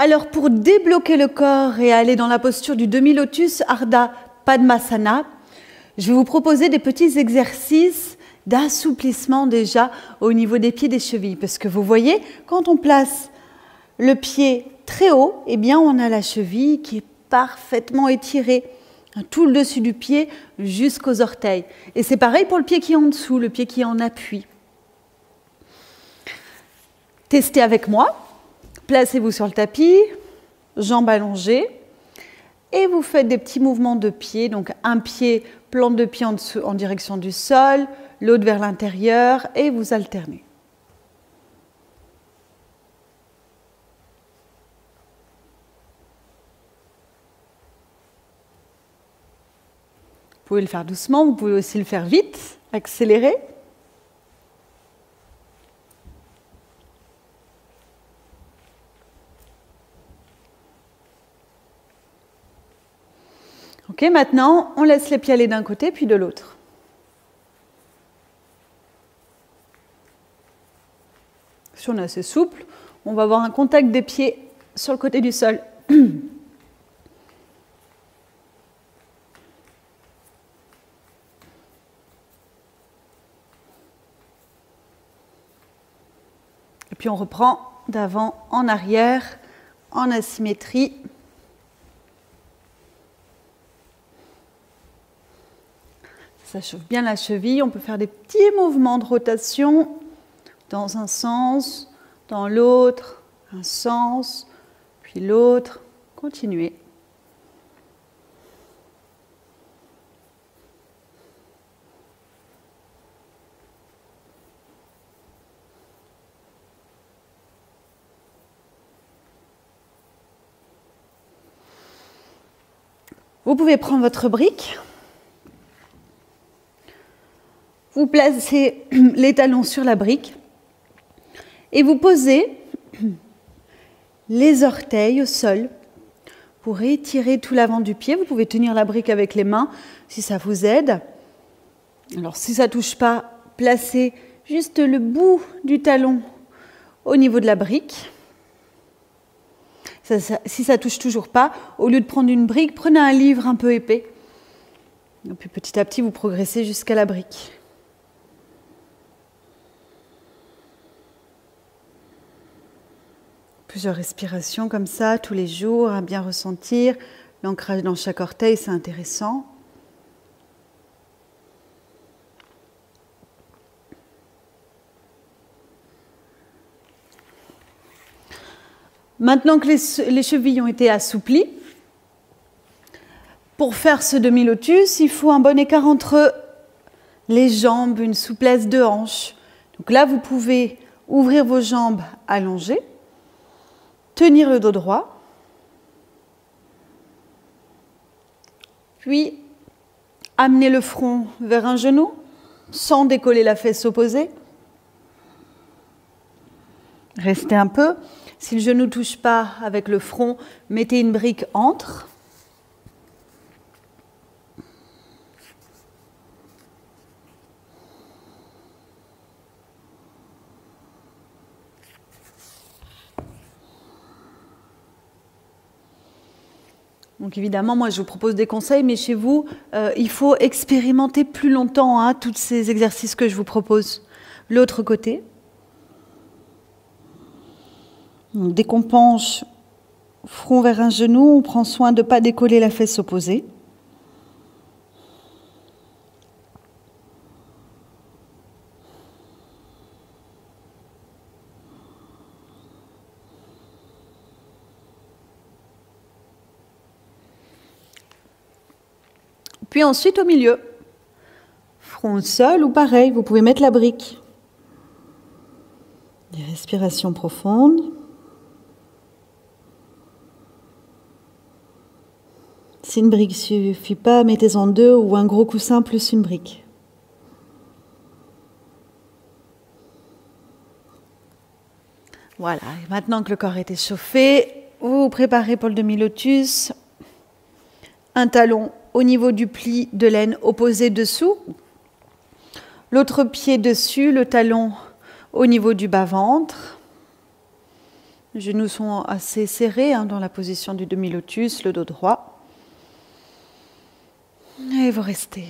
Alors, pour débloquer le corps et aller dans la posture du demi-lotus Ardha Padmasana, je vais vous proposer des petits exercices d'assouplissement déjà au niveau des pieds et des chevilles. Parce que vous voyez, quand on place le pied très haut, eh bien, on a la cheville qui est parfaitement étirée, tout le dessus du pied jusqu'aux orteils. Et c'est pareil pour le pied qui est en dessous, le pied qui est en appui. Testez avec moi. Placez-vous sur le tapis, jambes allongées, et vous faites des petits mouvements de pied. Donc un pied, plante de pied en direction du sol, l'autre vers l'intérieur, et vous alternez. Vous pouvez le faire doucement, vous pouvez aussi le faire vite, accélérer. Ok, maintenant, on laisse les pieds aller d'un côté puis de l'autre. Si on est assez souple, on va avoir un contact des pieds sur le côté du sol. Et puis on reprend d'avant en arrière, en asymétrie. Ça chauffe bien la cheville. On peut faire des petits mouvements de rotation dans un sens, dans l'autre, un sens, puis l'autre. Continuez. Vous pouvez prendre votre brique. Vous placez les talons sur la brique et vous posez les orteils au sol pour étirer tout l'avant du pied. Vous pouvez tenir la brique avec les mains si ça vous aide. Alors si ça ne touche pas, placez juste le bout du talon au niveau de la brique. Si ça ne touche toujours pas, au lieu de prendre une brique, prenez un livre un peu épais. Et puis petit à petit, vous progressez jusqu'à la brique. Plusieurs respirations comme ça, tous les jours, à bien ressentir. L'ancrage dans chaque orteil, c'est intéressant. Maintenant que les chevilles ont été assouplies, pour faire ce demi-lotus, il faut un bon écart entre les jambes, une souplesse de hanche. Donc là, vous pouvez ouvrir vos jambes allongées. Tenir le dos droit, puis amener le front vers un genou sans décoller la fesse opposée. Restez un peu. Si le genou ne touche pas avec le front, mettez une brique entre. Donc évidemment, moi je vous propose des conseils, mais chez vous, il faut expérimenter plus longtemps tous ces exercices que je vous propose. L'autre côté. Donc, dès qu'on penche front vers un genou, on prend soin de ne pas décoller la fesse opposée. Puis ensuite au milieu, front au sol ou pareil, vous pouvez mettre la brique. Des respirations profondes. Si une brique ne suffit pas, mettez-en deux ou un gros coussin plus une brique. Voilà, et maintenant que le corps est échauffé, vous vous préparez pour le demi-lotus. Un talon au niveau du pli de l'aine opposé dessous. L'autre pied dessus, le talon au niveau du bas-ventre. Les genoux sont assez serrés dans la position du demi-lotus, le dos droit. Et vous restez.